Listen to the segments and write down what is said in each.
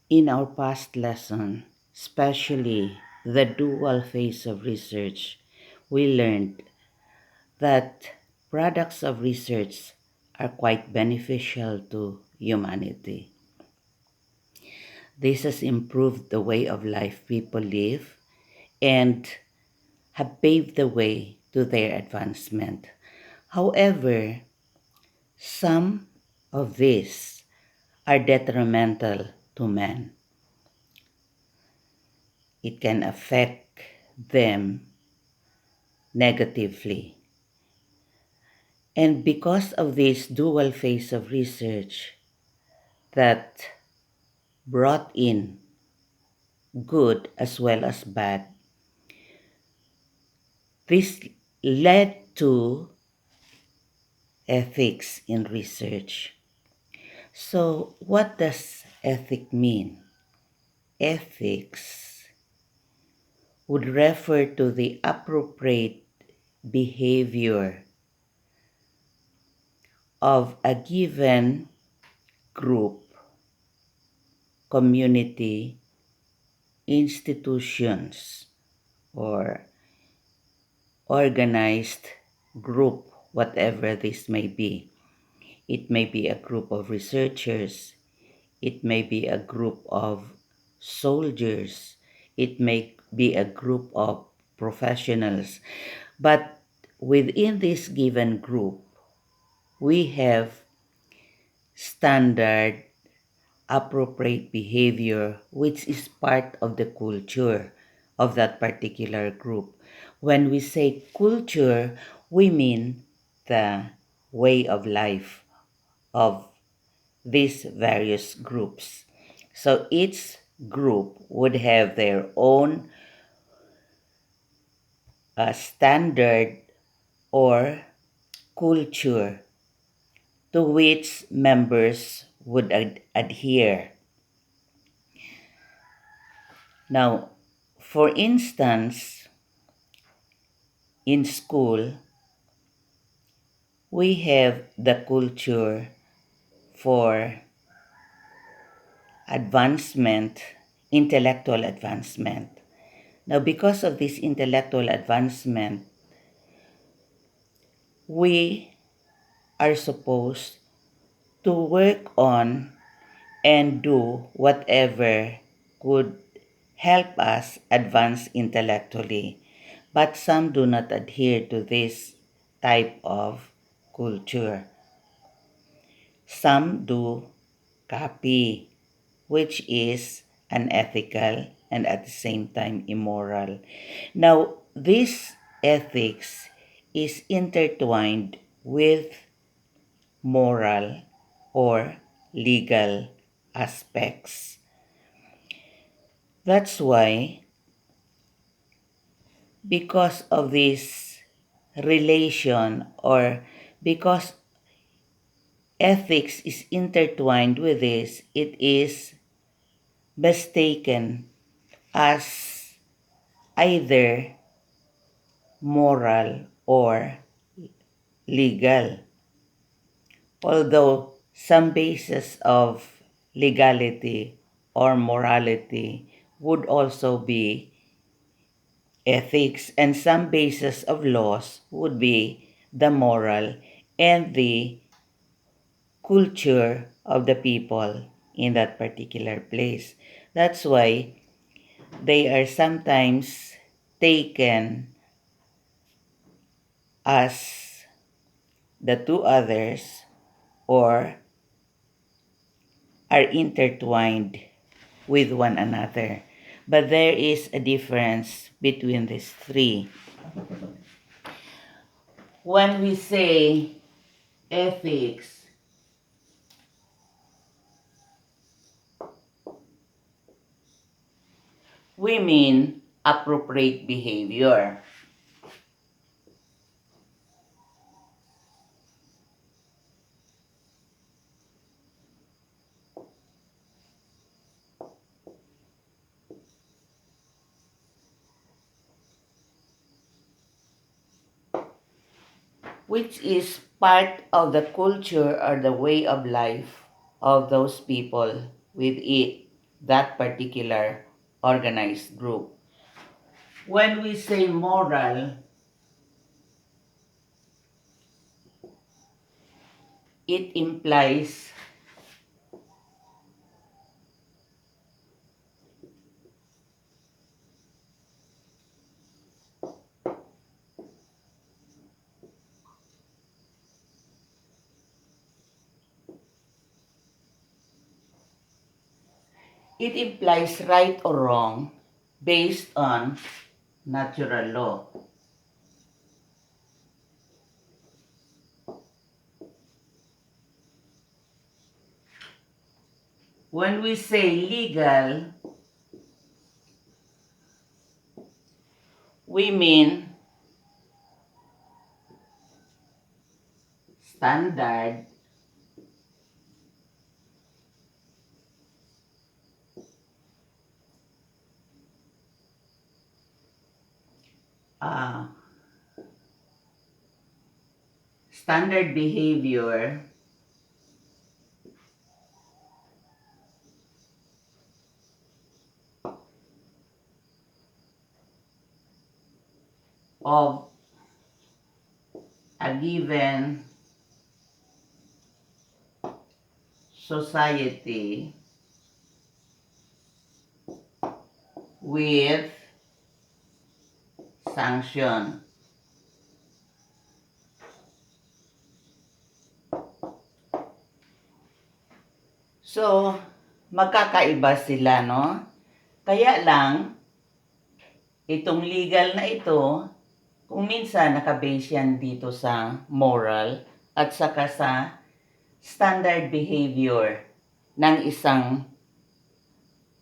In our past lesson, especially the dual phase of research, we learned that products of research are quite beneficial to humanity. This has improved the way of life people live and have paved the way to their advancement. However, some of these are detrimental to man. It can affect them negatively. And because of this dual phase of research that brought in good as well as bad, this led to ethics in research. So, what does ethic mean? Ethics would refer to the appropriate behavior of a given group, community, institutions, or organized group, whatever this may be. It may be a group of researchers, it may be a group of soldiers, it may be a group of professionals. But within this given group, we have standard appropriate behavior which is part of the culture of that particular group. When we say culture, we mean the way of life of these various groups. So each group would have their own standard or culture to which members would adhere. Now, for instance, in school, we have the culture for advancement, intellectual advancement. Now, because of this intellectual advancement, we are supposed to work on and do whatever could help us advance intellectually. But some do not adhere to this type of culture. Some do copy, which is unethical and at the same time immoral. Now, this ethics is intertwined with moral or legal aspects. That's why, because of this relation or because ethics is intertwined with this, it is mistaken as either moral or legal. Although some basis of legality or morality would also be ethics, and some basis of laws would be the moral and the culture of the people in that particular place. That's why they are sometimes taken as the two others or are intertwined with one another. But there is a difference between these three. When we say ethics, we mean appropriate behavior. Which is part of the culture or the way of life of those people with it. that particular organized group. When we say moral, it implies right or wrong based on natural law. When we say legal, we mean standard, uh, standard behavior of a given society with sanction. So, magkakaiba sila, no? Kaya lang, itong legal na ito, kung minsan nakabase yan dito sa moral at saka sa standard behavior ng isang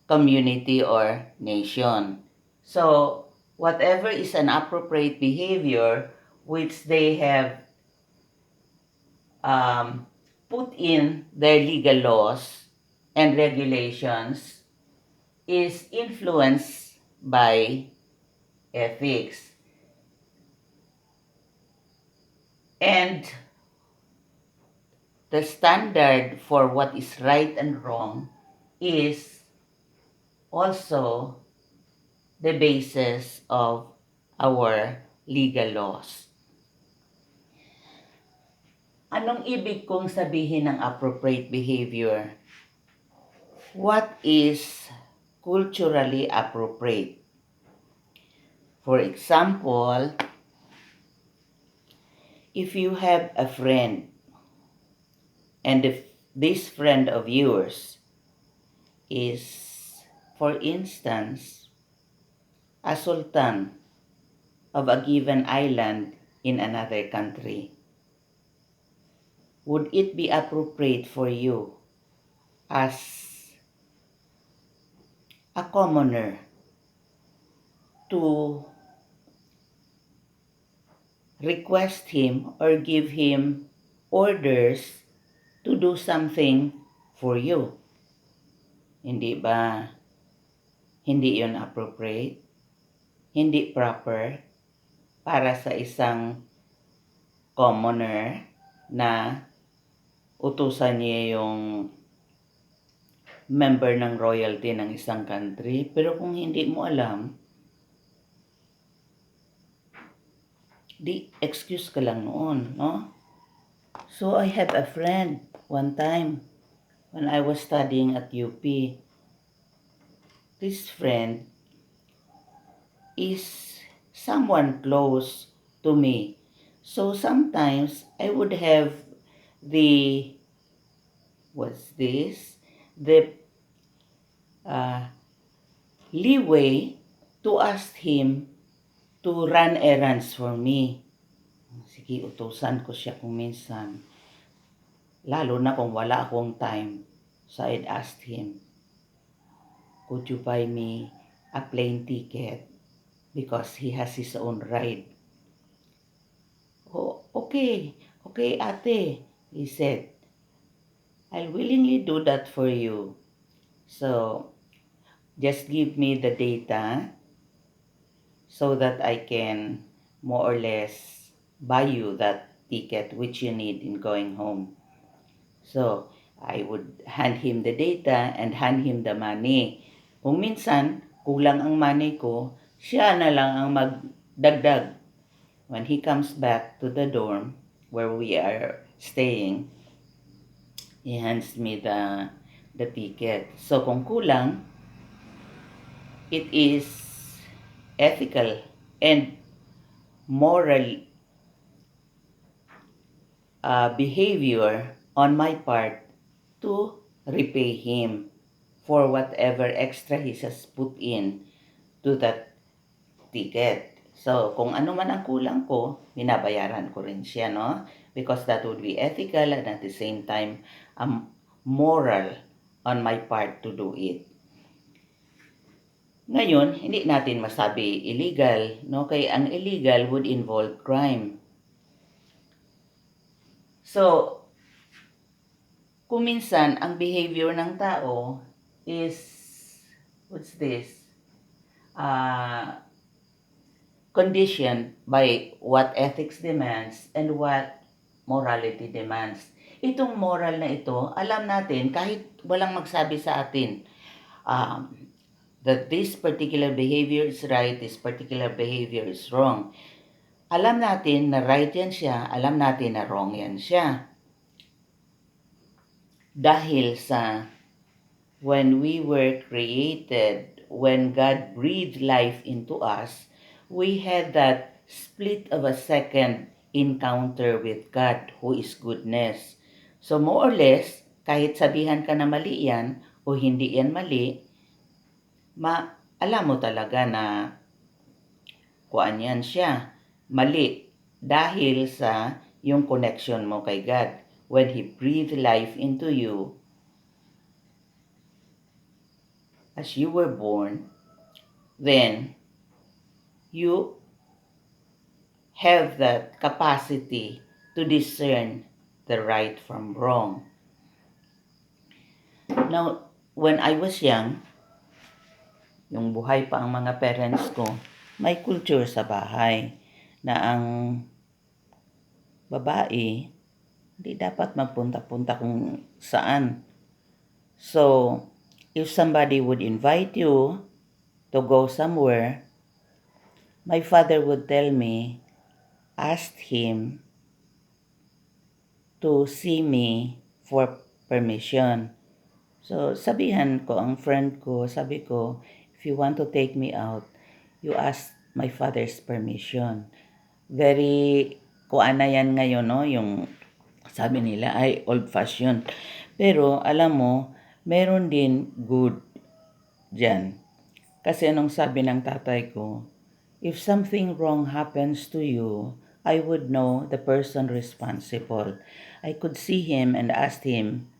community or nation. So, whatever is an appropriate behavior which they have put in their legal laws and regulations is influenced by ethics. And the standard for what is right and wrong is also the basis of our legal laws. Anong ibig kong sabihin ng appropriate behavior? What is culturally appropriate? For example, if you have a friend and if this friend of yours is, for instance, a sultan of a given island in another country, would it be appropriate for you as a commoner to request him or give him orders to do something for you? Hindi ba? Hindi yun appropriate? Hindi proper para sa isang commoner na utusan niya yung member ng royalty ng isang country. Pero kung hindi mo alam, di excuse ka lang noon, no? So I have a friend one time when I was studying at UP. This friend is someone close to me. So sometimes I would have the, what's this? The leeway to ask him to run errands for me. Sige, utusan ko siya kung minsan. Lalo na kung wala akong time. So I'd ask him, could you buy me a plane ticket? Because he has his own ride. Oh, okay, ate, he said. I'll willingly do that for you. So, just give me the data so that I can more or less buy you that ticket which you need in going home. So, I would hand him the data and hand him the money. Kung minsan, kulang ang money ko, siya na lang ang magdagdag. When he comes back to the dorm where we are staying, he hands me the ticket. So kung kulang, it is ethical and moral behavior on my part to repay him for whatever extra he has put in to that ticket. So, kung ano man ang kulang ko, binabayaran ko rin siya, no? Because that would be ethical and at the same time, moral on my part to do it. Ngayon, hindi natin masabi illegal, no? Kaya ang illegal would involve crime. So, kung minsan, ang behavior ng tao is, what's this? Conditioned by what ethics demands and what morality demands. Itong moral na ito, alam natin kahit walang magsabi sa atin that this particular behavior is right, this particular behavior is wrong. Alam natin na right yan siya, alam natin na wrong yan siya. Dahil sa when we were created, when God breathed life into us, we had that split of a second encounter with God who is goodness. So more or less, kahit sabihan ka na mali yan o hindi yan mali, alam mo talaga na kuan yan siya. Mali dahil sa yung connection mo kay God. When He breathed life into you, as you were born, then you have that capacity to discern the right from wrong. Now, when I was young, yung buhay pa ang mga parents ko, may culture sa bahay na ang babae hindi dapat magpunta-punta kung saan. So, if somebody would invite you to go somewhere, my father would tell me, ask him to see me for permission. So, sabihan ko ang friend ko, sabi ko, if you want to take me out, you ask my father's permission. Very, kuana yan ngayon, no? Yung sabi nila ay old-fashioned. Pero, alam mo, meron din good dyan. Kasi anong sabi ng tatay ko, if something wrong happens to you, I would know the person responsible. I could see him and ask him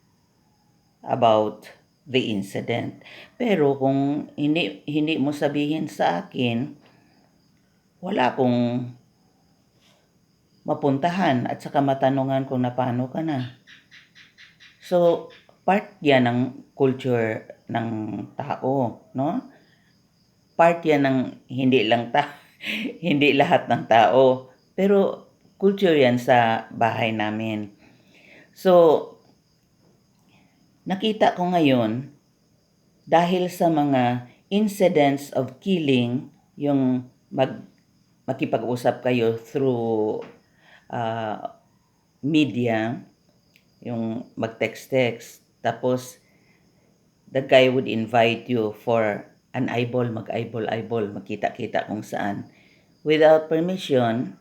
about the incident. Pero kung hindi mo sabihin sa akin, wala akong mapuntahan at saka matanungan kung napano ka na. So, part yan ng culture ng tao, no? Part yan ng hindi hindi lahat ng tao, pero culture yan sa bahay namin. So, nakita ko ngayon, dahil sa mga incidents of killing, yung makipag-usap kayo through media, yung mag-text-text, tapos the guy would invite you for an eyeball, mag-eyeball, makita-kita kung saan. Without permission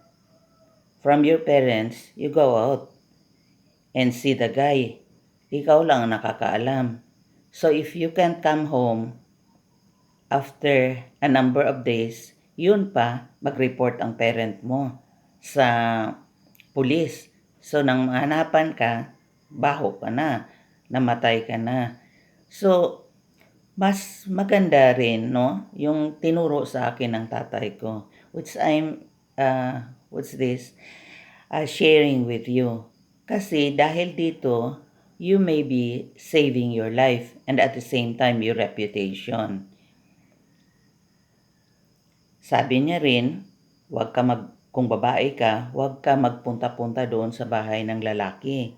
from your parents, you go out and see the guy. Ikaw lang ang nakakaalam. So if you can't come home after a number of days, yun pa, mag-report ang parent mo sa pulis. So nang mahanapan ka, baho ka na, namatay ka na. So, mas maganda rin, no? Yung tinuro sa akin ng tatay ko, which I'm, sharing with you. Kasi dahil dito, you may be saving your life and at the same time, your reputation. Sabi niya rin, kung babae ka, huwag ka magpunta-punta doon sa bahay ng lalaki.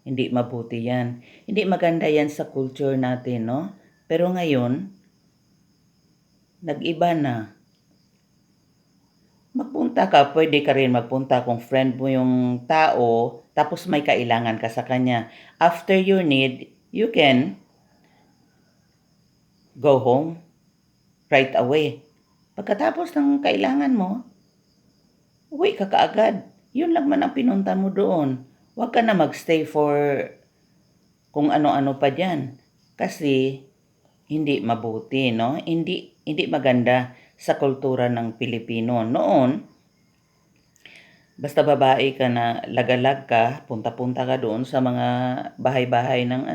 Hindi mabuti yan. Hindi maganda yan sa culture natin, no? Pero ngayon, nag-iba na. Magpunta ka, pwede ka rin magpunta kung friend mo yung tao, tapos may kailangan ka sa kanya. After your need, you can go home right away. Pagkatapos ng kailangan mo, uwi ka kaagad. Yun lang man ang pinunta mo doon. Huwag ka na magstay for kung ano-ano pa dyan. Kasi hindi mabuti, no? Hindi maganda sa kultura ng Pilipino. Noon, basta babae ka na lagalag ka, punta-punta ka doon sa mga bahay-bahay ng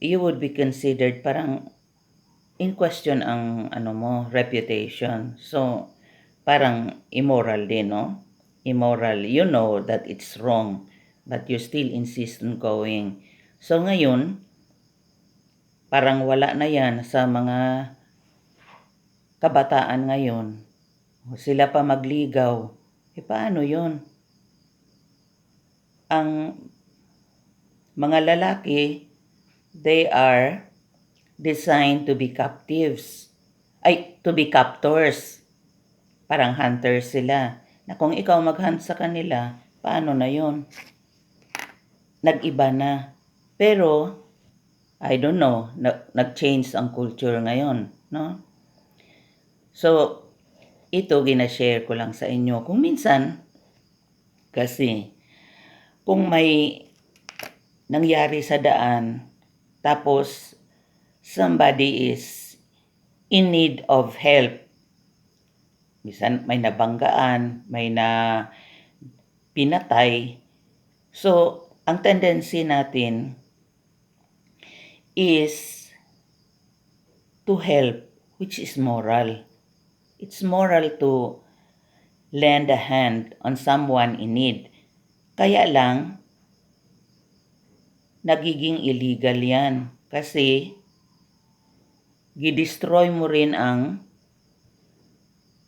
you would be considered parang in question ang reputation. So, parang immoral din, no? Immoral. You know that it's wrong, but you still insist on going. So, ngayon, parang wala na yan sa mga kabataan ngayon. Sila pa magligaw. Paano yun? Ang mga lalaki, they are designed to be captives. To be captors. Parang hunters sila. Na kung ikaw mag-hunt sa kanila, paano na yun? Nag-iba na. Pero, I don't know, nag-change ang culture ngayon, no? So, ito ginashare ko lang sa inyo. Kung minsan, kasi, kung may nangyari sa daan, tapos, somebody is in need of help, minsan may nabanggaan, may na pinatay, so, ang tendency natin is to help, which is moral. It's moral to lend a hand on someone in need. Kaya lang, nagiging illegal yan. Kasi, gidestroy mo rin ang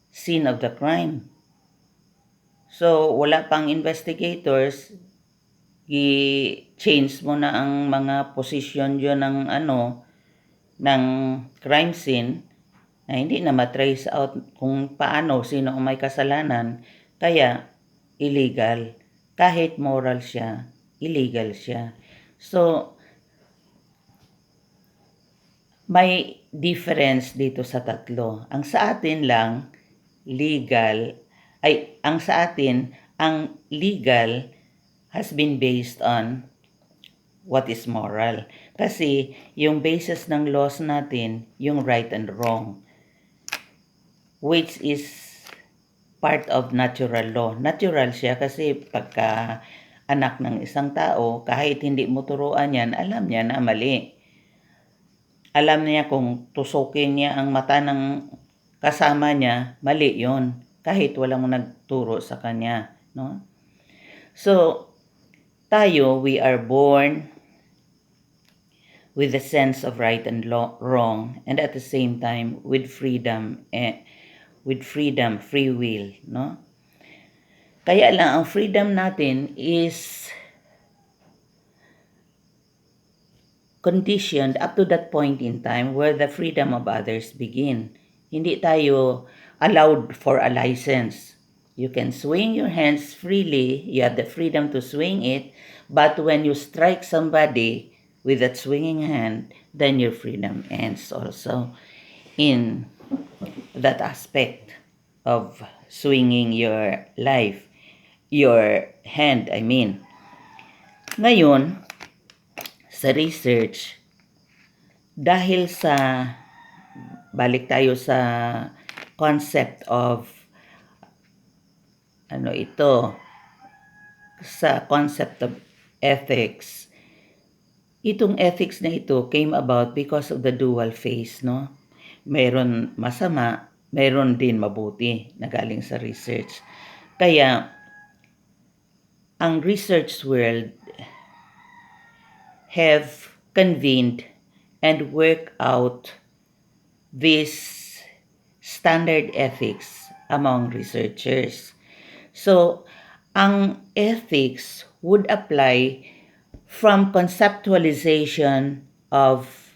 scene of the crime. So, wala pang investigators, i-change mo na ang mga position dyan ng crime scene na hindi na matrace out kung paano, sino ang may kasalanan. Kaya, illegal. Kahit moral siya, illegal siya. So, may difference dito sa tatlo. Ang sa atin lang, ang legal has been based on what is moral. Kasi yung basis ng laws natin, yung right and wrong, which is part of natural law. Natural siya kasi pagka anak ng isang tao, kahit hindi mo turuan yan, alam niya na mali. Alam niya kung tusukin niya ang mata ng kasama niya, mali yon, kahit walang nagturo sa kanya, no? So, tayo, we are born with a sense of right and wrong, and at the same time with freedom, free will, no? Kaya lang ang freedom natin is conditioned up to that point in time where the freedom of others begin. Hindi tayo allowed for a license. You can swing your hands freely, you have the freedom to swing it, but when you strike somebody with that swinging hand, then your freedom ends also in that aspect of swinging your life, your hand, I mean. Ngayon, sa research, dahil sa, balik tayo sa concept of, sa concept of ethics, itong ethics na ito came about because of the dual face, no? Meron masama, meron din mabuti na galing sa research. Kaya, ang research world have convened and worked out this standard ethics among researchers. So, ang ethics would apply from conceptualization of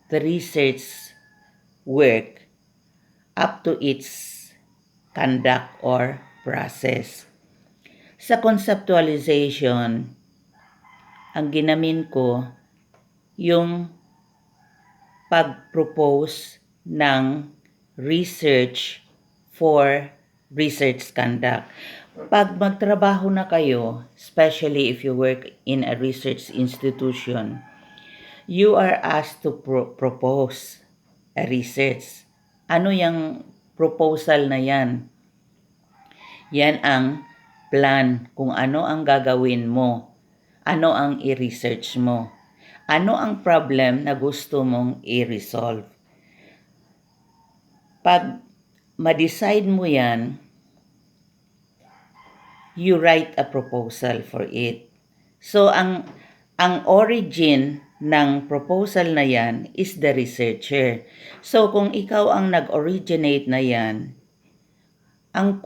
the research work up to its conduct or process. Sa conceptualization, ang ginamin ko yung pag-propose ng research for research conduct. Pag magtrabaho na kayo, especially if you work in a research institution, you are asked to propose a research. Ano yung proposal na yan? Yan ang plan kung ano ang gagawin mo, ano ang i-research mo, ano ang problem na gusto mong i-resolve. Pag ma-decide mo yan, you write a proposal for it. So, ang origin ng proposal na yan is the researcher. So, kung ikaw ang nag-originate na yan, ang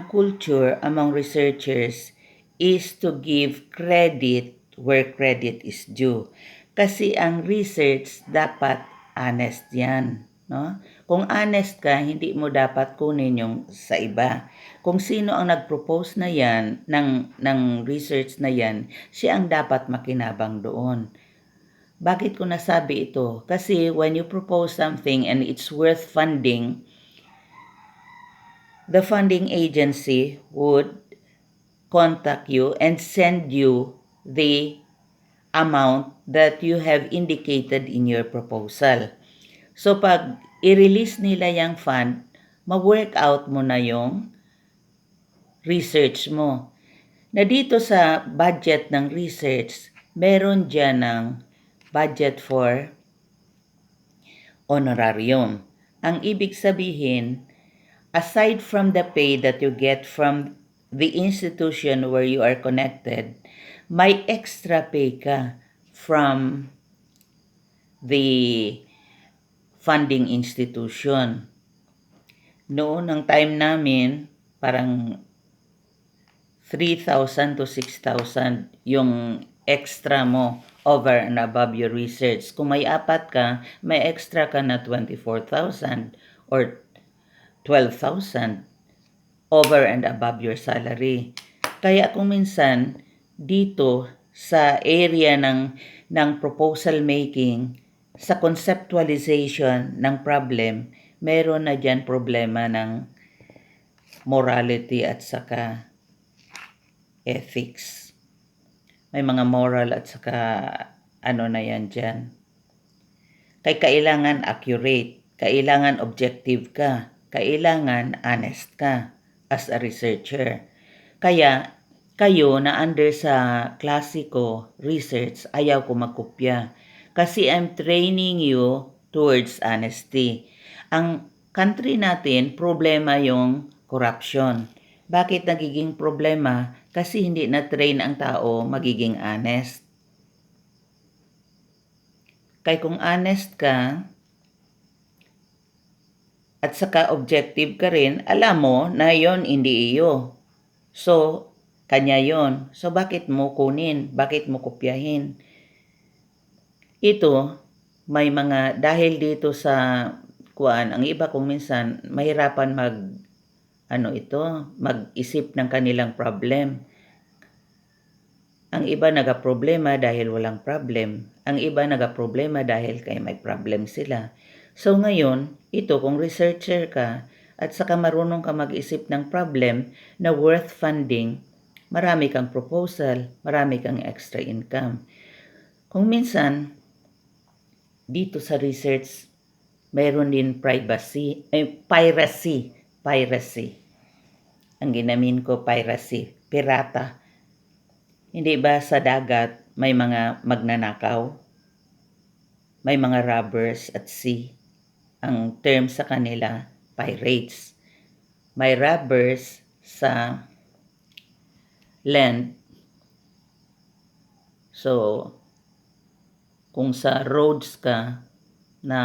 culture among researchers is to give credit where credit is due. Kasi ang research dapat honest yan. No? Kung honest ka, hindi mo dapat kunin yung sa iba. Kung sino ang nag-propose na yan, ng research na yan, siya ang dapat makinabang doon. Bakit ko nasabi ito? Kasi when you propose something and it's worth funding, the funding agency would contact you and send you the amount that you have indicated in your proposal. So pag i-release nila yung fund, ma-work out mo na yung research mo. Na dito sa budget ng research, meron dyan ng budget for honorarium. Ang ibig sabihin, aside from the pay that you get from the institution where you are connected, may extra pay ka from the funding institution. Noon, ang time namin, parang 3,000 to 6,000 yung extra mo over and above your research. Kung may 4 ka, may extra ka na 24,000 or 12,000 over and above your salary. Kaya kung minsan dito sa area ng proposal making, sa conceptualization ng problem, meron na dyan problema ng morality at saka ethics. May mga moral at saka ano na yan dyan. Kailangan accurate, kailangan objective ka, kailangan honest ka as a researcher. Kaya kayo na under sa klasiko research, ayaw ko makopya. Kasi I'm training you towards honesty. Ang country natin, problema yung corruption. Bakit nagiging problema? Kasi hindi na-train ang tao magiging honest. Kaya kung honest ka, at saka objective ka rin, alam mo na yon hindi iyo. So, kanya yon. So, bakit mo kunin? Bakit mo kopyahin? Ito, may mga, dahil dito sa ang iba kung minsan, mahirapan mag-isip ng kanilang problem. Ang iba nagaproblema dahil walang problem. Ang iba nagaproblema dahil kay may problem sila. So ngayon, ito kung researcher ka at saka marunong ka mag-isip ng problem na worth funding, marami kang proposal, marami kang extra income. Kung minsan, dito sa research, mayroon din piracy. Ang ginamin ko, piracy, pirata. Hindi ba sa dagat may mga magnanakaw? May mga robbers at sea. Ang term sa kanila, pirates. May robbers sa land. So, kung sa roads ka na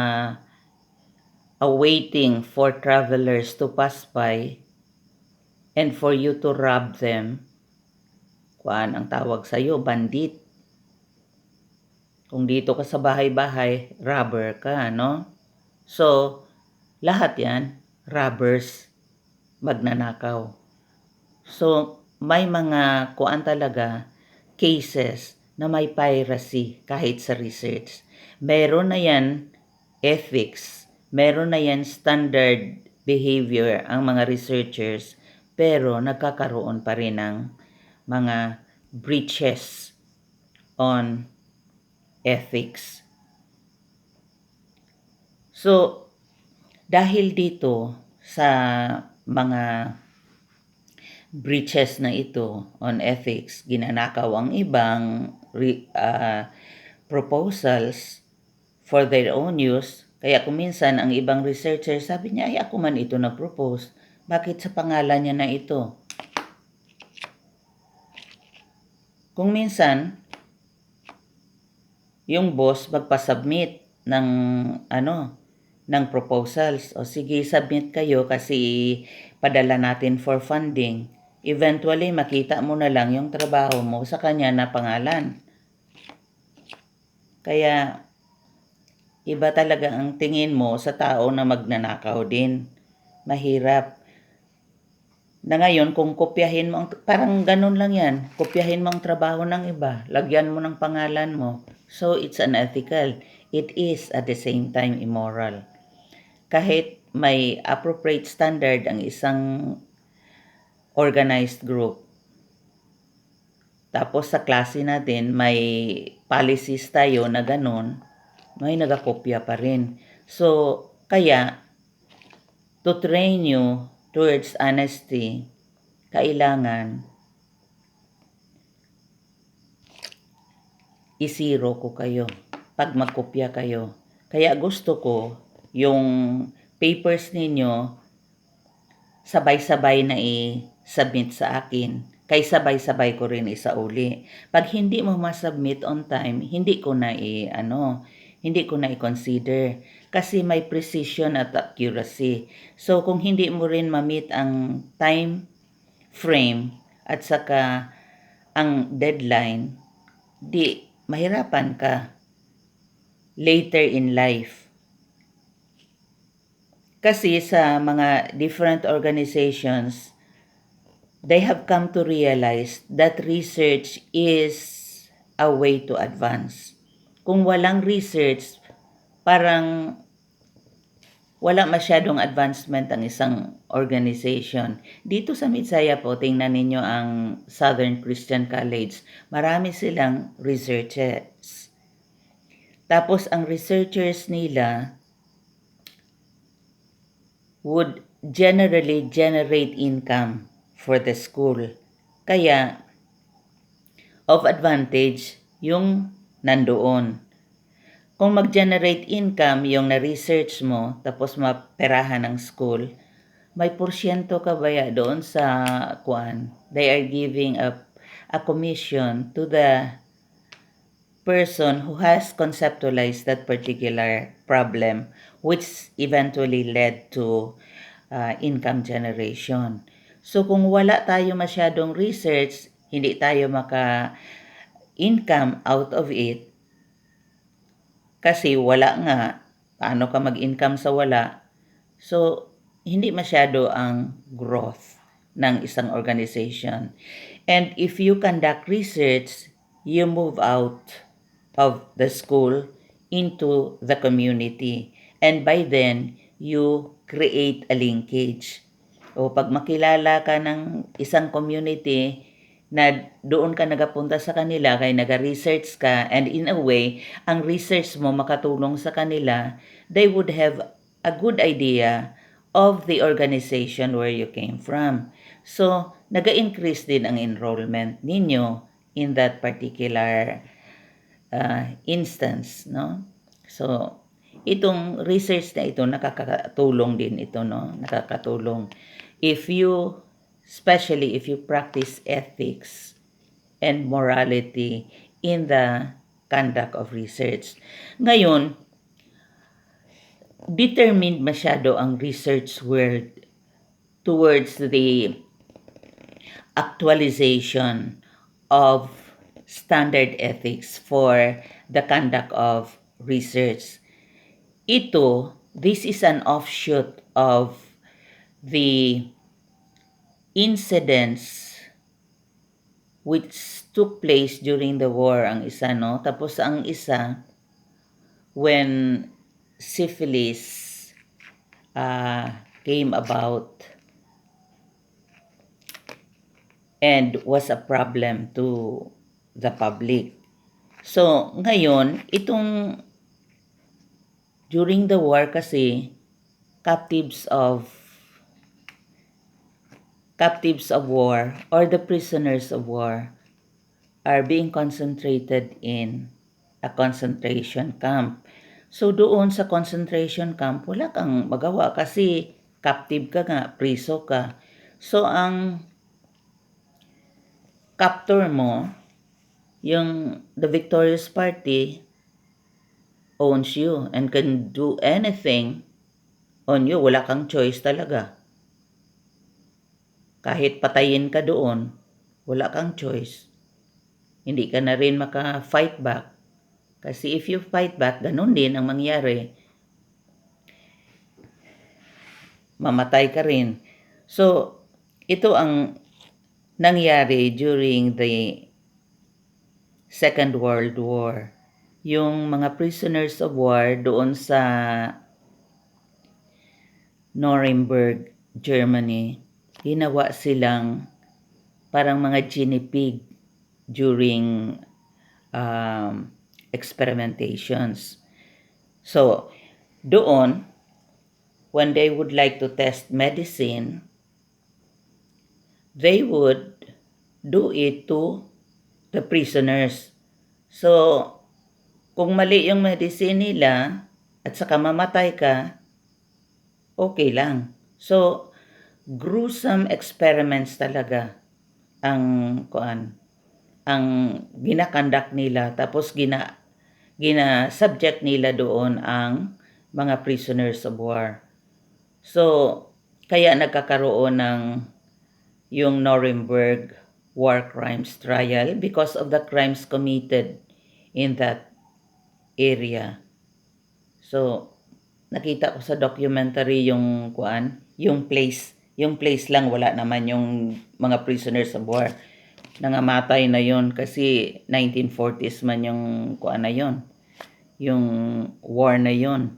awaiting for travelers to pass by and for you to rob them, ang tawag sa'yo, bandit. Kung dito ka sa bahay-bahay, robber ka, no? So, lahat yan, robbers, magnanakaw. So, may mga kuan talaga, cases na may piracy kahit sa research. Meron na yan ethics, meron na yan standard behavior ang mga researchers, pero nagkakaroon pa rin ng mga breaches on ethics. So, dahil dito sa mga breaches na ito on ethics, ginanakaw ang ibang proposals for their own use. Kaya kung minsan ang ibang researcher sabi niya, ay ako man ito na-propose. Bakit sa pangalan niya na ito? Kung minsan, yung boss magpa-submit ng ng proposals. O sige, submit kayo kasi padala natin for funding. Eventually, makita mo na lang yung trabaho mo sa kanya na pangalan. Kaya, iba talaga ang tingin mo sa tao na magnanakaw din. Mahirap. Na ngayon, kung kopyahin mo, parang ganun lang yan. Kopyahin mo ang trabaho ng iba. Lagyan mo ng pangalan mo. So, it's unethical. It is at the same time immoral. Kahit may appropriate standard ang isang organized group. Tapos sa klase natin, may policies tayo na ganun, may nagakopya pa rin. So, kaya, to train you towards honesty, kailangan isiro ko kayo pag magkopya kayo. Kaya gusto ko yung papers ninyo sabay-sabay na i-submit sa akin. Kay sabay-sabay ko rin isauli. Pag hindi mo ma-submit on time, hindi ko na i-consider kasi may precision at accuracy. So kung hindi mo rin ma-meet ang time frame at saka ang deadline, di mahirapan ka later in life. Kasi sa mga different organizations, they have come to realize that research is a way to advance. Kung walang research, parang wala masyadong advancement ang isang organization. Dito sa Mitsaya po, tingnan ninyo ang Southern Christian College. Marami silang researchers. Tapos ang researchers nila would generally generate income for the school. Kaya, of advantage yung nandoon. Kung mag-generate income yung na-research mo, tapos maperahan ng school, may porsyento ka baya doon sa kuan. They are giving a commission to the person who has conceptualized that particular problem, which eventually led to income generation. So kung wala tayo masyadong research, hindi tayo maka-income out of it, kasi wala nga, paano ka mag-income sa wala? So, hindi masyado ang growth ng isang organization. And if you conduct research, you move out of the school into the community. And by then, you create a linkage. O pag makilala ka ng isang community na doon ka nagapunta sa kanila, kaya naga-research ka, and in a way, ang research mo makatulong sa kanila, they would have a good idea of the organization where you came from. So, naga-increase din ang enrollment ninyo in that particular instance, no? So, itong research na ito, nakakatulong din ito, no? Nakakatulong. Especially if you practice ethics and morality in the conduct of research. Ngayon, determined masyado ang research world towards the actualization of standard ethics for the conduct of research. This is an offshoot of the incidents which took place during the war, ang isa, no? Tapos ang isa, when syphilis came about and was a problem to the public. So, ngayon, during the war kasi, captives of war or the prisoners of war are being concentrated in a concentration camp. So doon sa concentration camp, wala kang magawa kasi captive ka nga, priso ka. So ang captor mo, the victorious party, owns you and can do anything on you. Wala kang choice talaga. Kahit patayin ka doon, wala kang choice. Hindi ka na rin maka-fight back. Kasi if you fight back, ganun din ang mangyari. Mamatay ka rin. So, ito ang nangyari during the Second World War. Yung mga prisoners of war doon sa Nuremberg, Germany, ginawa silang parang mga guinea pig during experimentations. So, doon, when they would like to test medicine, they would do it to the prisoners. So, kung mali yung medicine nila at saka mamatay ka, okay lang. So, gruesome experiments talaga ang ginakandak nila, tapos gina-subject nila doon ang mga prisoners of war. So, kaya nagkakaroon ng yung Nuremberg war crimes trial because of the crimes committed in that area. So, nakita ko sa documentary yung place lang, wala naman yung mga prisoners of war. Nangamatay na yon kasi 1940s man yung na yon, yung war na yon.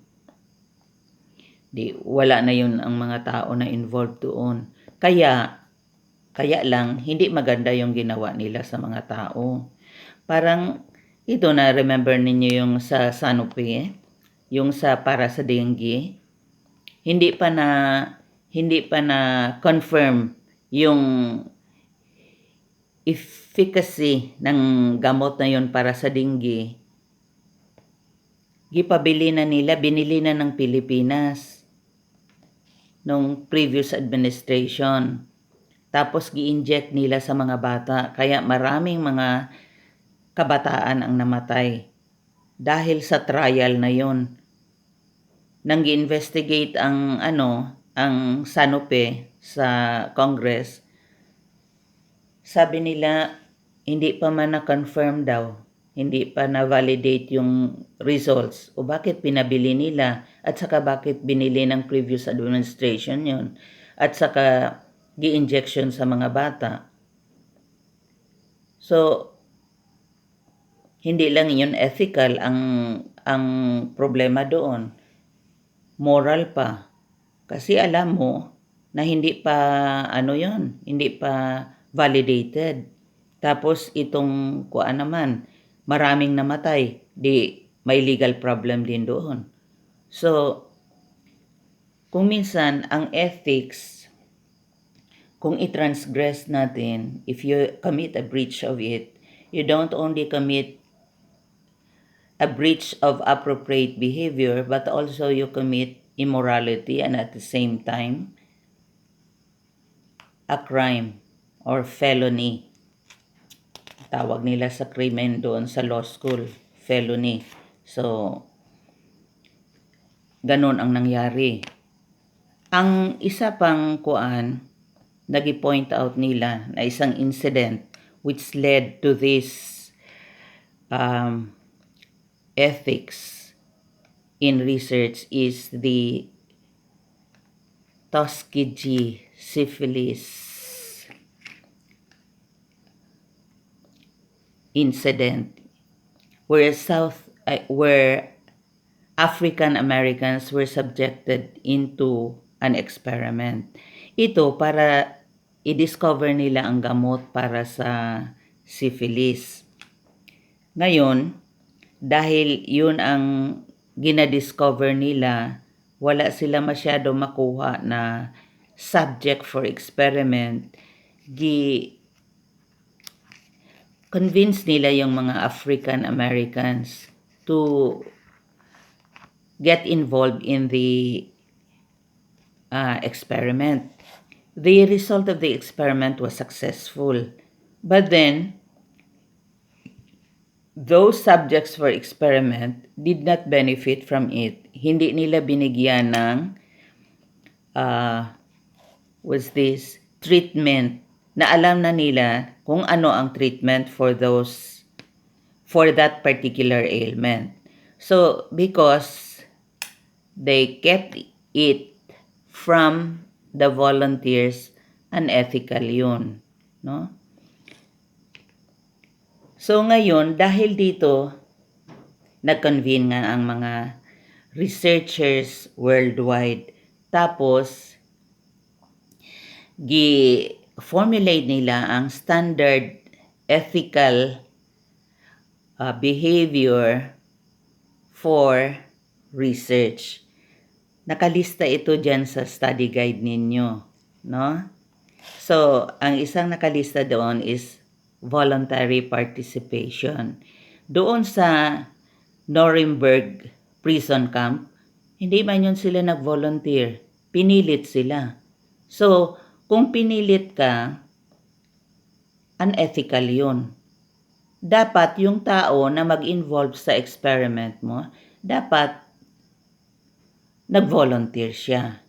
Wala na yun ang mga tao na involved doon. Kaya lang hindi maganda yung ginawa nila sa mga tao. Parang ito, na remember ninyo yung sa Sanofi, yung para sa dengue, hindi pa na confirm yung efficacy ng gamot na yun para sa dengue. Binili na ng Pilipinas nung previous administration. Tapos gi-inject nila sa mga bata, kaya maraming mga kabataan ang namatay dahil sa trial na yon. Nang gi-investigate ang Sanofi sa Congress, sabi nila hindi pa man na-confirm daw, hindi pa na-validate yung results. O bakit pinabili nila? At saka bakit binili ng previous administration yon? At saka gi-injection sa mga bata. So, hindi lang yun ethical ang problema doon. Moral pa. Kasi alam mo na hindi pa hindi pa validated. Tapos itong naman, maraming namatay, may legal problem din doon. So, kung minsan ang ethics, kung i-transgress natin, if you commit a breach of it, you don't only commit a breach of appropriate behavior, but also you commit immorality and at the same time, a crime or felony. Tawag nila sa krimen doon sa law school, felony. So, ganun ang nangyari. Ang isa pang nagi-point out nila na isang incident which led to this um, ethics in research is the Tuskegee syphilis incident, where African Americans were subjected into an experiment. Ito para i-discover nila ang gamot para sa syphilis. Ngayon, dahil yun ang ginadiscover nila, wala sila masyado makuha na subject for experiment. Convince nila yung mga African Americans to get involved in the experiment. The result of the experiment was successful. But then, those subjects for experiment did not benefit from it. Hindi nila binigyan ng treatment na alam na nila kung ano ang treatment for that particular ailment. So, because they kept it from the volunteers, unethical yun, no? So ngayon, dahil dito, nag-convene nga ang mga researchers worldwide. Tapos, formulate nila ang standard ethical behavior for research. Nakalista ito dyan sa study guide ninyo, no? So, ang isang nakalista doon is voluntary participation. Doon sa Nuremberg prison camp, hindi man yun sila nag-volunteer. Pinilit sila. So, kung pinilit ka, unethical yun. Dapat yung tao na mag-involve sa experiment mo, dapat nag-volunteer siya.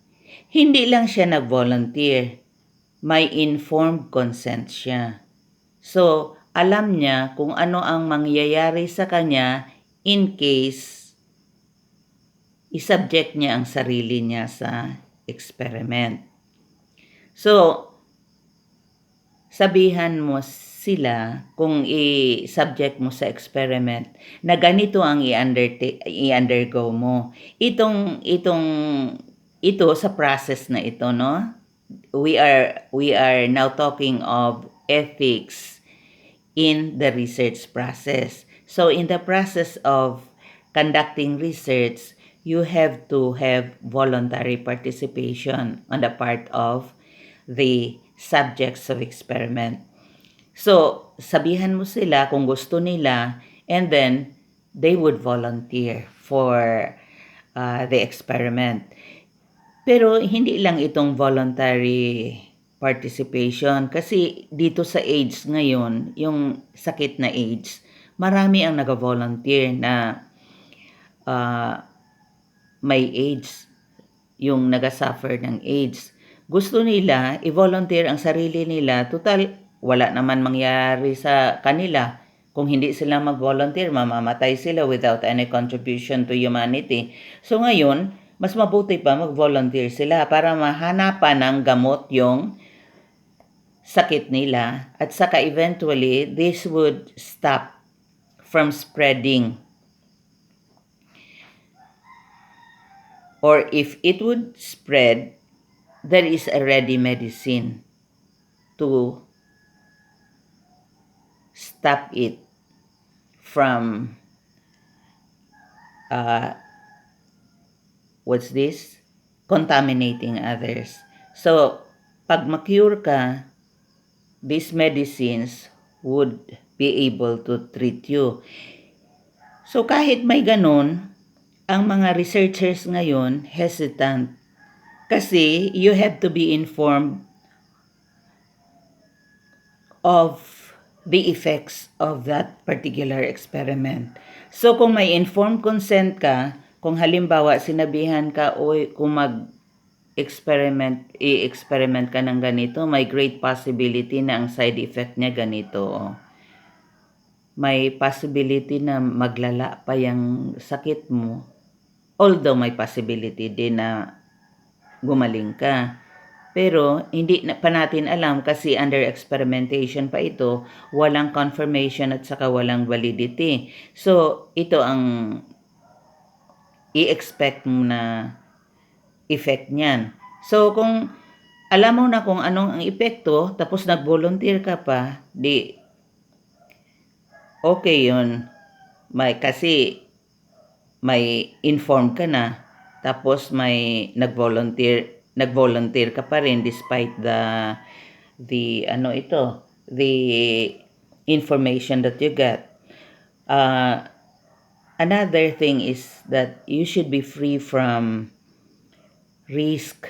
Hindi lang siya nag-volunteer, may informed consent siya. So, alam niya kung ano ang mangyayari sa kanya in case isubject niya ang sarili niya sa experiment. So, sabihan mo sila kung i-subject mo sa experiment na ganito ang i-undergo mo. Ito sa process na ito, no? We are now talking of ethics in the research process. So in the process of conducting research, you have to have voluntary participation on the part of the subjects of experiment. So, sabihan mo sila kung gusto nila, and then they would volunteer for the experiment. Pero hindi lang itong voluntary participation, kasi dito sa AIDS ngayon, yung sakit na AIDS, marami ang nag-volunteer na may AIDS, yung nag-suffer ng AIDS. Gusto nila i-volunteer ang sarili nila, total wala naman mangyari sa kanila. Kung hindi sila mag-volunteer, mamamatay sila without any contribution to humanity. So ngayon, mas mabuti pa mag-volunteer sila para mahanapan ng gamot yung sakit nila, at saka eventually this would stop from spreading. Or if it would spread, there is a ready medicine to stop it from contaminating others. So, pag ma-cure ka, these medicines would be able to treat you. So, kahit may ganun, ang mga researchers ngayon hesitant. Kasi you have to be informed of the effects of that particular experiment. So, kung may informed consent ka, kung halimbawa sinabihan ka, kung i-experiment ka ng ganito, may great possibility na ang side effect niya ganito. may possibility na maglala pa yung sakit mo. Although may possibility din na gumaling ka. Pero hindi na pa natin alam kasi under experimentation pa ito, walang confirmation at saka walang validity. So, ito ang i-expect mo na effect niyan. So, kung alam mo na kung anong ang epekto, tapos nag-volunteer ka pa, di okay yun. Kasi may inform ka na, tapos may nag-volunteer ka pa rin despite the information that you get. Another thing is that you should be free from risk.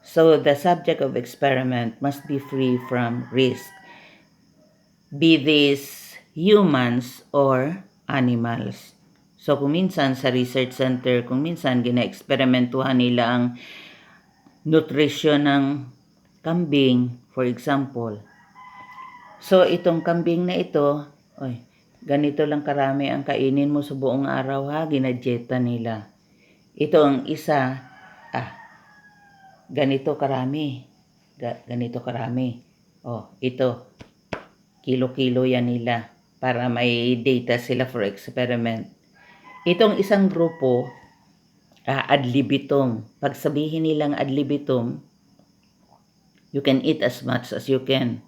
So the subject of experiment must be free from risk. Be these humans or animals. So kung minsan sa research center, kung minsan gina-eksperimentuhan nila ang nutrition ng kambing, for example. So itong kambing na ito, ganito lang karami ang kainin mo sa buong araw ha, ginadjeta nila. Ito ang isa, ganito karami. Ganito karami. Ito, kilo-kilo yan nila para may data sila for experiment. Itong isang grupo, ad libitum. Pag sabihin nilang ad libitum, you can eat as much as you can.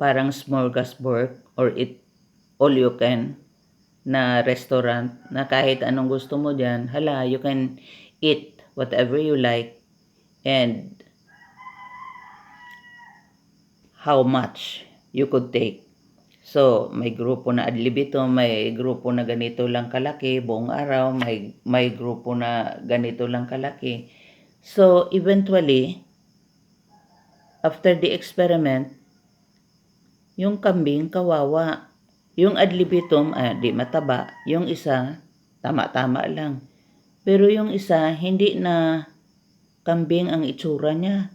Parang smorgasbord or eat all you can na restaurant na kahit anong gusto mo dyan, you can eat whatever you like and how much you could take. So, may grupo na ad libitum, may grupo na ganito lang kalaki buong araw, may grupo na ganito lang kalaki. So, eventually, after the experiment, yung kambing kawawa. Yung ad libitum, di mataba. Yung isa, tama-tama lang. Pero yung isa, hindi na kambing ang itsura niya.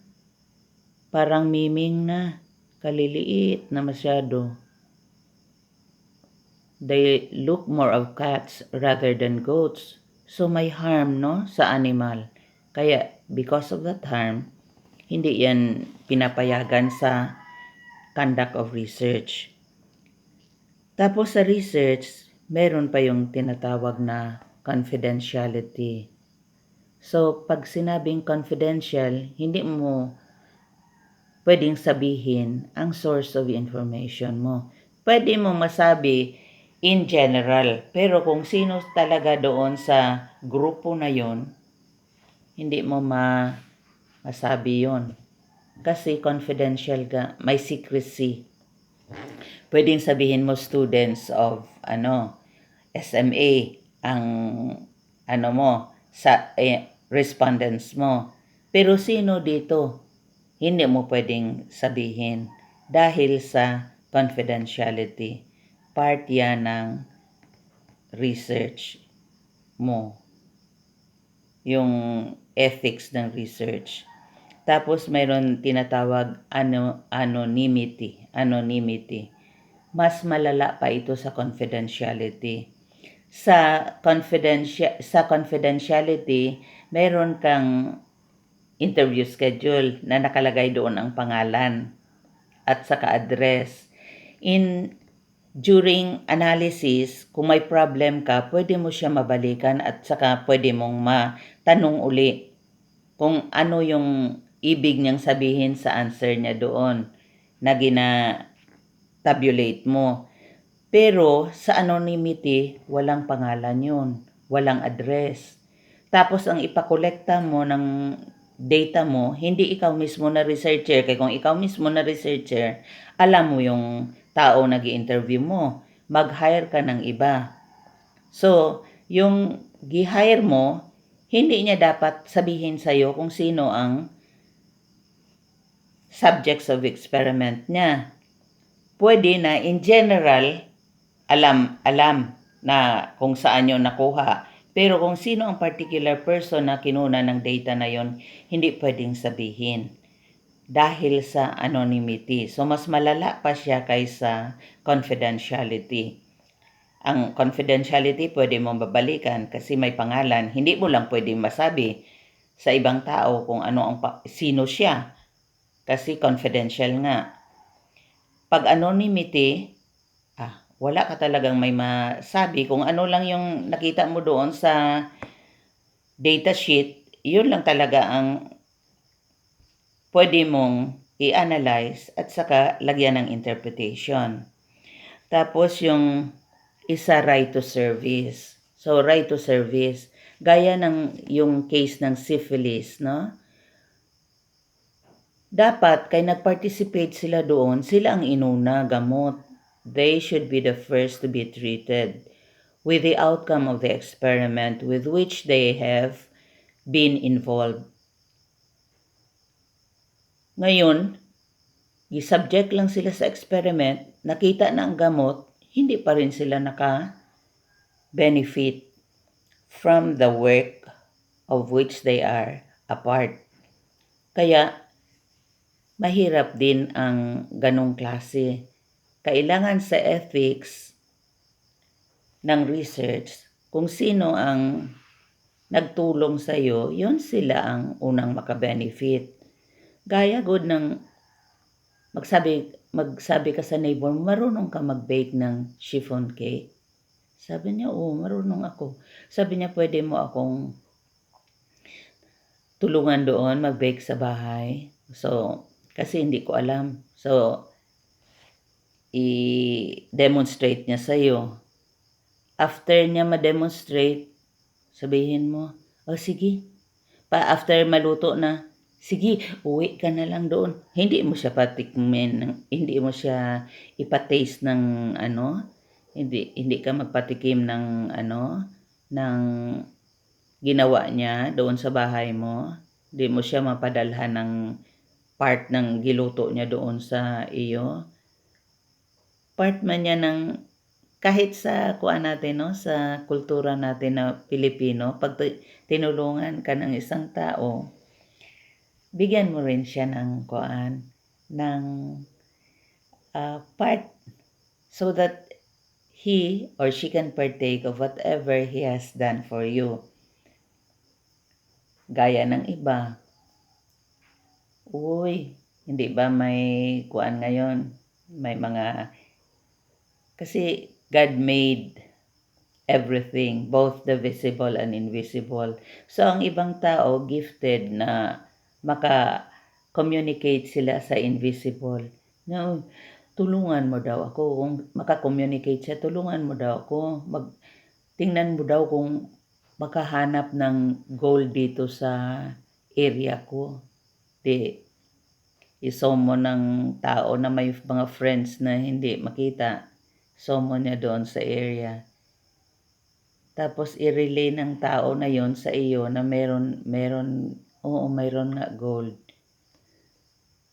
Parang miming na. Kaliliit na masyado. They look more of cats rather than goats. So may harm, no, sa animal. Kaya because of that harm, hindi yan pinapayagan sa conduct of research. Tapos sa research, meron pa yung tinatawag na confidentiality. So pag sinabing confidential, hindi mo pwedeng sabihin ang source of information mo. Pwede mo masabi in general, pero kung sino talaga doon sa grupo na yon, hindi mo masabi yon. Kasi confidential ka, may secrecy. Pwedeng sabihin mo students of SMA ang respondents mo. Pero sino dito? Hindi mo pwedeng sabihin dahil sa confidentiality. Part yan ng research mo. Yung ethics ng research. Tapos mayroon tinatawag anonymity. Mas malala pa ito sa confidentiality. Sa confidentiality, mayroon kang interview schedule na nakalagay doon ang pangalan at saka address. During analysis, kung may problem ka, pwede mo siya mabalikan at saka pwede mong matanong uli kung ano yung ibig niyang sabihin sa answer niya doon na gina-tabulate mo. Pero sa anonymity, walang pangalan yun, walang address. Tapos ang ipakolekta mo ng data mo, hindi ikaw mismo na researcher. Kaya kung ikaw mismo na researcher, alam mo yung tao nag-i-interview mo. Mag-hire ka ng iba. So, yung gi-hire mo, hindi niya dapat sabihin sa'yo kung sino ang subjects of experiment niya. Pwede na in general, alam na kung saan yun nakuha. Pero kung sino ang particular person na kinuna ng data na yon, hindi pwedeng sabihin dahil sa anonymity. So mas malala pa siya kaysa confidentiality. Ang confidentiality pwede mong babalikan kasi may pangalan. Hindi mo lang pwedeng masabi sa ibang tao kung ano ang sino siya kasi confidential nga. Pag anonymity, wala ka talagang may masabi. Kung ano lang yung nakita mo doon sa datasheet, yun lang talaga ang pwede mong i-analyze at saka lagyan ng interpretation. Tapos yung isa, right to service. So, right to service. Gaya ng yung case ng syphilis, no? Dapat kay nag-participate sila doon, sila ang inuna gamot. They should be the first to be treated with the outcome of the experiment with which they have been involved. Ngayon, subject lang sila sa experiment, nakita na ang gamot, hindi pa rin sila naka-benefit from the work of which they are a part. Kaya, mahirap din ang ganong klase. Kailangan sa ethics ng research, kung sino ang nagtulong sa iyo, yun sila ang unang makabenefit. Gaya good ng magsabi ka sa neighbor, marunong ka mag-bake ng chiffon cake? Sabi niya, oo, marunong ako. Sabi niya, pwede mo akong tulungan doon mag-bake sa bahay. So, kasi hindi ko alam. So, i-demonstrate niya sa'yo. After niya ma-demonstrate, sabihin mo, sige. After maluto na, sige, uwi ka na lang doon. Hindi mo siya patikmin, hindi mo siya ipataste ng hindi ka magpatikim ng ng ginawa niya doon sa bahay mo. Hindi mo siya mapadalhan ng part ng giluto niya doon sa iyo. Part man niya ng kahit sa natin, no, sa kultura natin na Pilipino, pag tinulungan ka ng isang tao, bigyan mo rin siya ng ng part so that he or she can partake of whatever he has done for you. Gaya ng iba, uy, hindi ba may ngayon? May mga, kasi God made everything, both the visible and invisible. So, ang ibang tao, gifted na maka-communicate sila sa invisible. No, tulungan mo daw ako. Kung maka-communicate siya, tulungan mo daw ako. Tingnan mo daw kung makahanap ng gold dito sa area ko. Isomo ng tao na may mga friends na hindi makita. Somo niya doon sa area. Tapos i-relay ng tao na yon sa iyo na mayroon nga gold.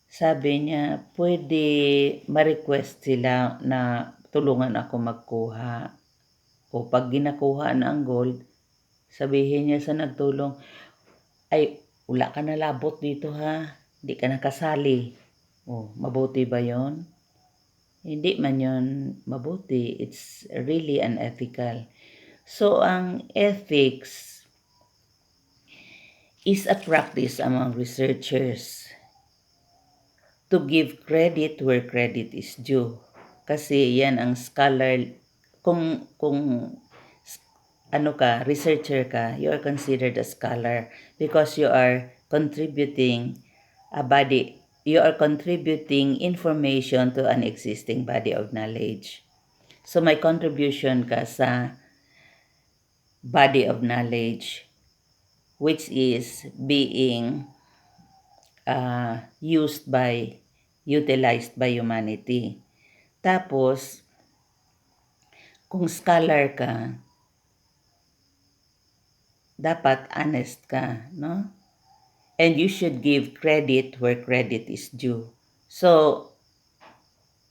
Sabi niya, pwede ma-request sila na tulungan ako magkuha. O pag ginakuha na ang gold, sabihin niya sa nagtulong, ay, wala ka na labot dito ha. Hindi ka nakasali. Mabuti ba yon? Hindi man yon mabuti. It's really unethical. So, ang ethics is a practice among researchers to give credit where credit is due. Kasi yan ang scholar, kung researcher ka, you are considered a scholar because you are contributing information to an existing body of knowledge. So, may contribution ka sa body of knowledge which is being utilized by humanity. Tapos, kung scholar ka, dapat honest ka, no? And you should give credit where credit is due. So,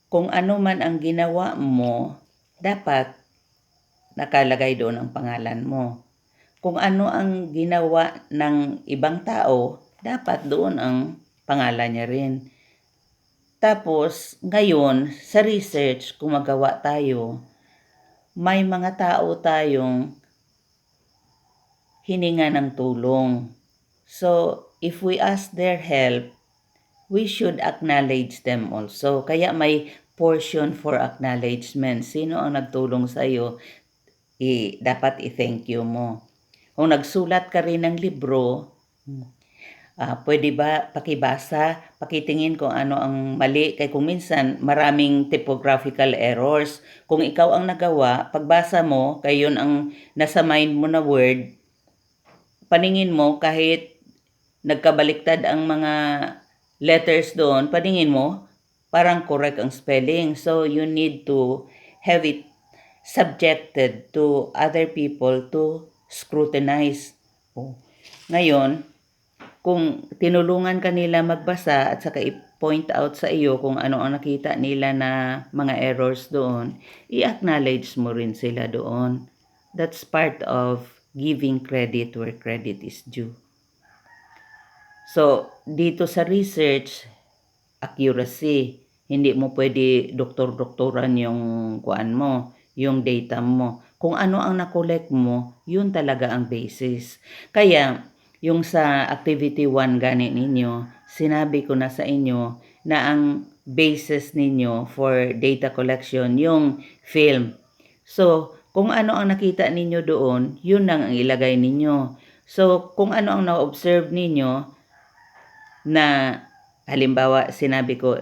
kung ano man ang ginawa mo, dapat nakalagay doon ang pangalan mo. Kung ano ang ginawa ng ibang tao, dapat doon ang pangalan niya rin. Tapos, ngayon, sa research, kung magawa tayo, may mga tao tayong hininga ng tulong. So, if we ask their help, we should acknowledge them also. Kaya may portion for acknowledgement. Sino ang nagtulong sa iyo, dapat i-thank you mo. Kung nagsulat ka rin ng libro, pwede ba pakibasa, pakitingin kung ano ang mali, kay kung minsan maraming typographical errors. Kung ikaw ang nagawa, pagbasa mo, kay yun ang nasa mind mo na word, paningin mo kahit nagkabaliktad ang mga letters doon, paningin mo, parang correct ang spelling. So, you need to have it subjected to other people to scrutinize. Ngayon, kung tinulungan ka nila magbasa at saka i-point out sa iyo kung ano ang nakita nila na mga errors doon, i-acknowledge mo rin sila doon. That's part of giving credit where credit is due. So, dito sa research, accuracy. Hindi mo pwede doktor-doktoran yung kuan mo, yung data mo. Kung ano ang na-collect mo, yun talaga ang basis. Kaya, yung sa activity 1 gani ninyo, sinabi ko na sa inyo na ang basis ninyo for data collection, yung film. So, kung ano ang nakita ninyo doon, yun lang ang ilagay ninyo. So, kung ano ang na-observe ninyo, na halimbawa sinabi ko,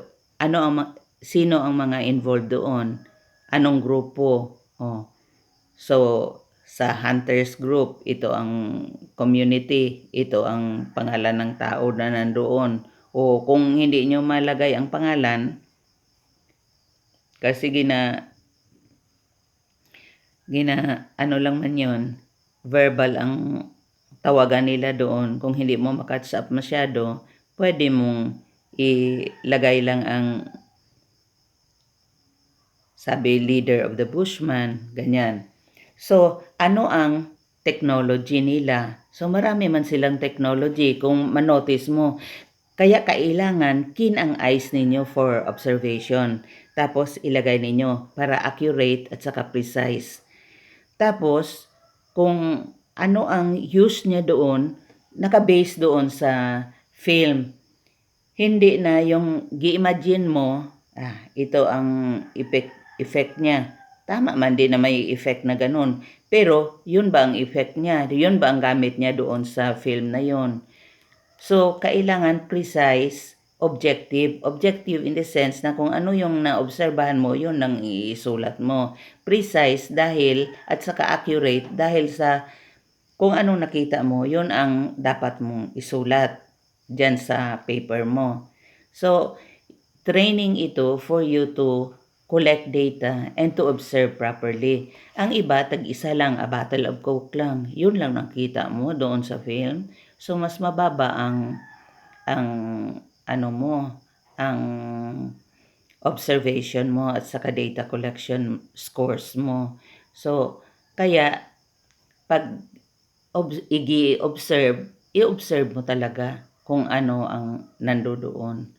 sino ang mga involved doon? Anong grupo? So, sa hunters group, ito ang community, ito ang pangalan ng tao na nandoon. O kung hindi nyo malagay ang pangalan, kasi ano lang man yun, verbal ang tawagan nila doon. Kung hindi mo makatch up masyado, pwede mong ilagay lang ang sabi leader of the Bushman, ganyan. So, ano ang technology nila? So, marami man silang technology kung manotice mo. Kaya kailangan keen ang eyes ninyo for observation. Tapos, ilagay ninyo para accurate at saka precise. Tapos, kung ano ang use niya doon, naka-base doon sa film. Hindi na yung gi-imagine mo, ito ang effect niya. Tama man din na may effect na ganun. Pero, yun ba ang effect niya? Yun ba ang gamit niya doon sa film na yun? So, kailangan precise, objective. Objective in the sense na kung ano yung naobserbahan mo, yun ang isulat mo. Precise dahil, at saka accurate dahil sa kung anong nakita mo, yun ang dapat mong isulat dyan sa paper mo. So, training ito for you to collect data and to observe properly. Ang iba, tag-isa lang, a bottle of Coke lang. Yun lang nakita mo doon sa film. So, mas mababa ang ang observation mo at saka data collection scores mo. So, kaya, pag i-observe mo talaga kung ano ang nandoon.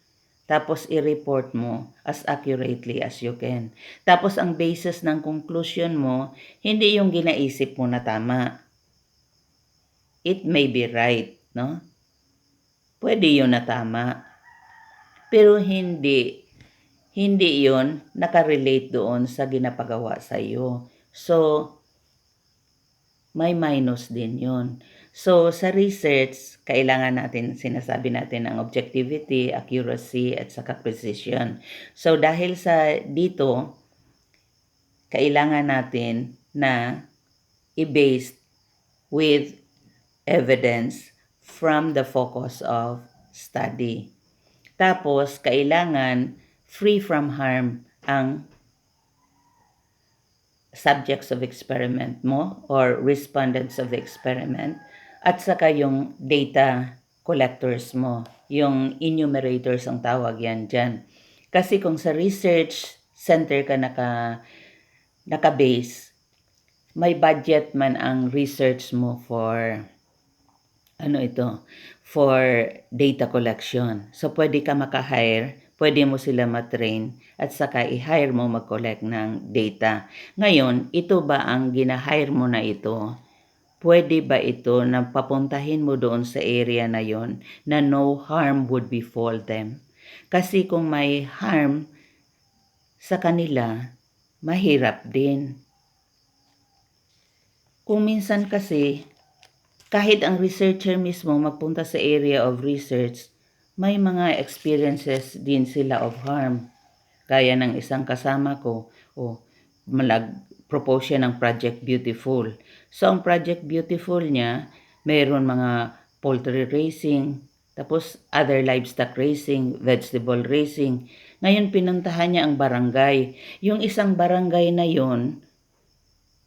Tapos i-report mo as accurately as you can. Tapos ang basis ng conclusion mo, hindi yung ginaisip mo na tama. It may be right, no? Pwede yun na tama. Pero hindi yun nakarelate doon sa ginapagawa sa iyo. So, may minus din yun. So, sa research, kailangan natin, sinasabi natin ang objectivity, accuracy, at saka precision. So, dahil sa dito, kailangan natin na i-base with evidence from the focus of study. Tapos, kailangan free from harm ang subjects of experiment mo or respondents of the experiment at saka yung data collectors mo, yung enumerators ang tawag yan dyan. Kasi kung sa research center ka naka-base, may budget man ang research mo for for data collection. So, pwede ka maka-hire pwede mo sila matrain at saka i-hire mo mag-collect ng data. Ngayon, ito ba ang gina-hire mo na ito? Pwede ba ito na papuntahin mo doon sa area na yon na no harm would befall them? Kasi kung may harm sa kanila, mahirap din. Kung minsan kasi, kahit ang researcher mismo magpunta sa area of research, may mga experiences din sila of harm. Gaya ng isang kasama ko, propose siya ng Project Beautiful. So, ang Project Beautiful niya, mayroon mga poultry raising, tapos other livestock raising, vegetable raising. Ngayon, pinuntahan niya ang barangay. Yung isang barangay na yon,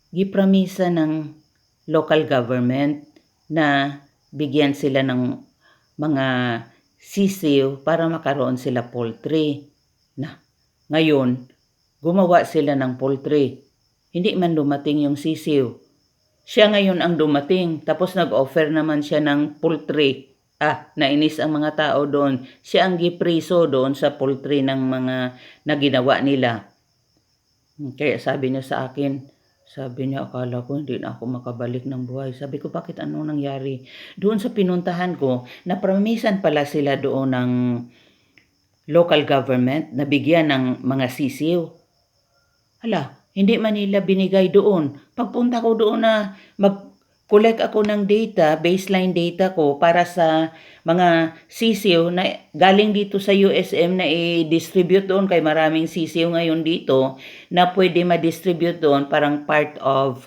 gipramisa ng local government na bigyan sila ng mga sisiw para makaroon sila poultry. Ngayon, gumawa sila ng poultry. Hindi man dumating yung sisiw. Siya ngayon ang dumating, tapos nag-offer naman siya ng poultry. Nainis ang mga tao doon. Siya ang gipriso doon sa poultry ng mga na ginawa nila. Kaya sabi niya sa akin, akala ko hindi na ako makabalik ng buhay. Sabi ko, bakit anong nangyari? Doon sa pinuntahan ko, napramisan pala sila doon ng local government na bigyan ng mga sisiw. Hindi man nila binigay doon. Pagpunta ko doon na mag-collect ako ng data, baseline data ko para sa mga sisiw na galing dito sa USM na i-distribute doon kay maraming sisiw ngayon dito na pwede ma-distribute doon parang part of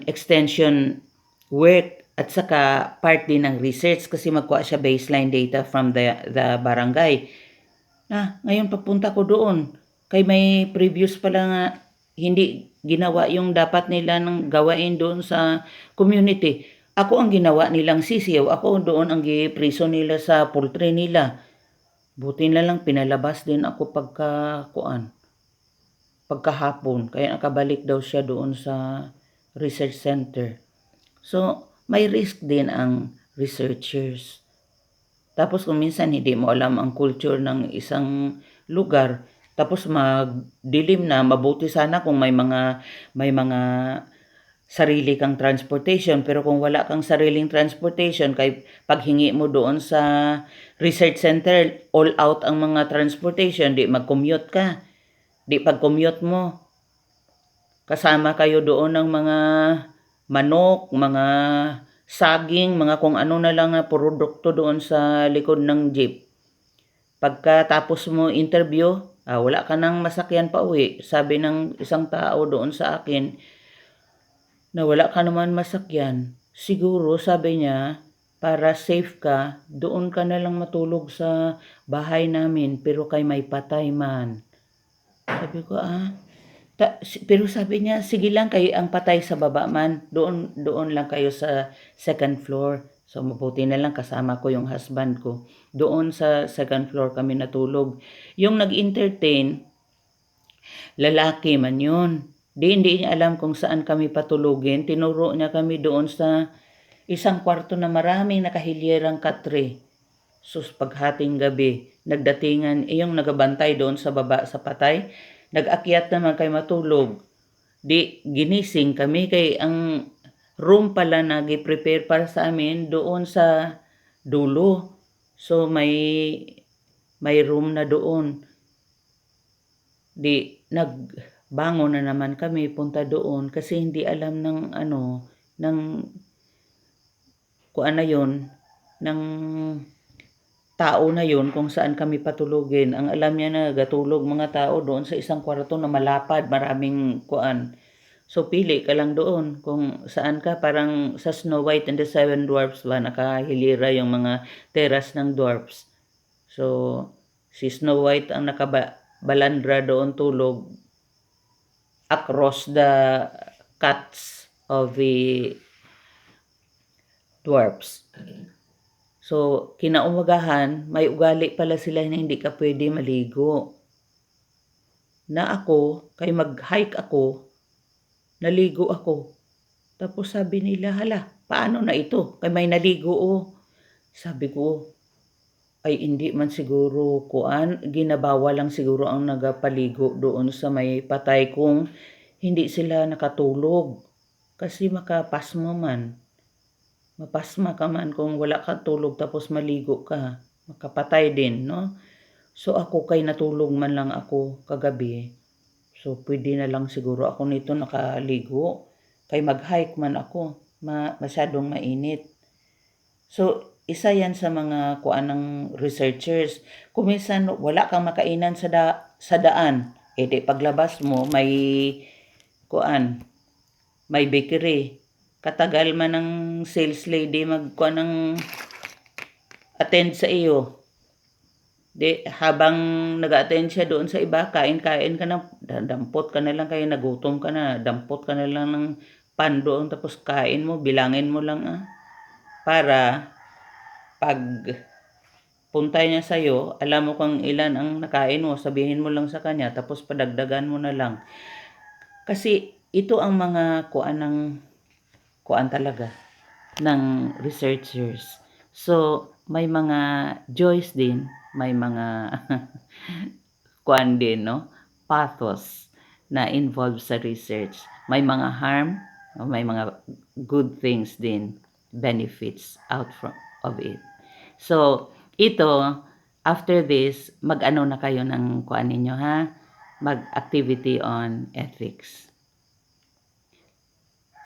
extension work at saka part din ng research kasi magkuha siya baseline data from the barangay. Ngayon papunta ko doon kay may previous pala nga hindi ginawa yung dapat nila nang gawain doon sa community. Ako ang ginawa nilang sisiw. Ako doon ang gipriso nila sa poultry nila. Buti na lang pinalabas din ako pagkahapon. Kaya nakabalik daw siya doon sa research center. So, may risk din ang researchers. Tapos kung minsan hindi mo alam ang culture ng isang lugar, tapos magdilim na, mabuti sana kung may mga sarili kang transportation, pero kung wala kang sariling transportation, kay paghingi mo doon sa research center, all out ang mga transportation, di mag-commute ka. Di pag-commute mo, kasama kayo doon ng mga manok, mga saging, mga kung ano na lang na produkto doon sa likod ng jeep. Pagkatapos mo interview, wala ka nang masakyan pa uwi. Sabi ng isang tao doon sa akin na wala ka naman masakyan. Siguro, sabi niya, para safe ka, doon ka na lang matulog sa bahay namin pero kay may patay man. Sabi ko, pero sabi niya, sige lang kayo ang patay sa baba man. Doon lang kayo sa second floor. So, mabuti na lang kasama ko yung husband ko. Doon sa second floor kami natulog. Yung nag-entertain, lalaki man yun. Hindi niya alam kung saan kami patulugin. Tinuro niya kami doon sa isang kwarto na maraming nakahilyerang katre. Sus, paghating gabi, nagdatingan, yung nagabantay doon sa baba sa patay, nag-akyat naman kay matulog. Di ginising kami kay ang room pala na gi-prepare para sa amin doon sa dulo. So may room na doon. Di nagbangon na naman kami punta doon kasi hindi alam ng kuan na yon ng tao na yon kung saan kami patulugin. Ang alam niya na gatulog mga tao doon sa isang kwarto na malapad, maraming kuan. So, pili ka lang doon kung saan ka. Parang sa Snow White and the Seven Dwarfs ba, nakahilira yung mga teras ng dwarfs. So, si Snow White ang nakabalandra doon tulog across the cots of the dwarfs. So, kinaumagahan, may ugali pala sila na hindi ka pwede maligo. Na ako, kay mag-hike ako, naligo ako. Tapos sabi nila, paano na ito? Kay may naligo. Sabi ko, Ay hindi man siguro kuan, ginabawal lang siguro ang nagapaligo doon sa may patay kung hindi sila nakatulog. Kasi makapasma man. Mapasma ka man kung wala kang tulog tapos maligo ka. Makapatay din, no? So ako kay natulog man lang ako kagabi. So pwede na lang siguro ako nito nakaligo. Kay mag-hike man ako. Masyadong mainit. So, isa yan sa mga kuan ng researchers. Kung minsan wala kang makainan sa daan, di paglabas mo may kuan, may bakery. Katagal man ng sales lady magkuan ng attend sa iyo. Di habang nag-attend siya doon sa iba, kain-kain ka na, dampot ka na lang kayo, nagutom ka na, dampot ka na lang ng pan doon, tapos kain mo, bilangin mo lang para pag puntay niya sa'yo, alam mo kung ilan ang nakain mo, sabihin mo lang sa kanya, tapos padagdagan mo na lang. Kasi ito ang mga kuan talaga ng researchers. So, may mga joys din, may mga kuan din, no? Pathos na involved sa research. May mga harm, may mga good things din, benefits out of it. So, ito, after this, mag-ano na kayo ng kuan ninyo, ha? Mag-activity on ethics.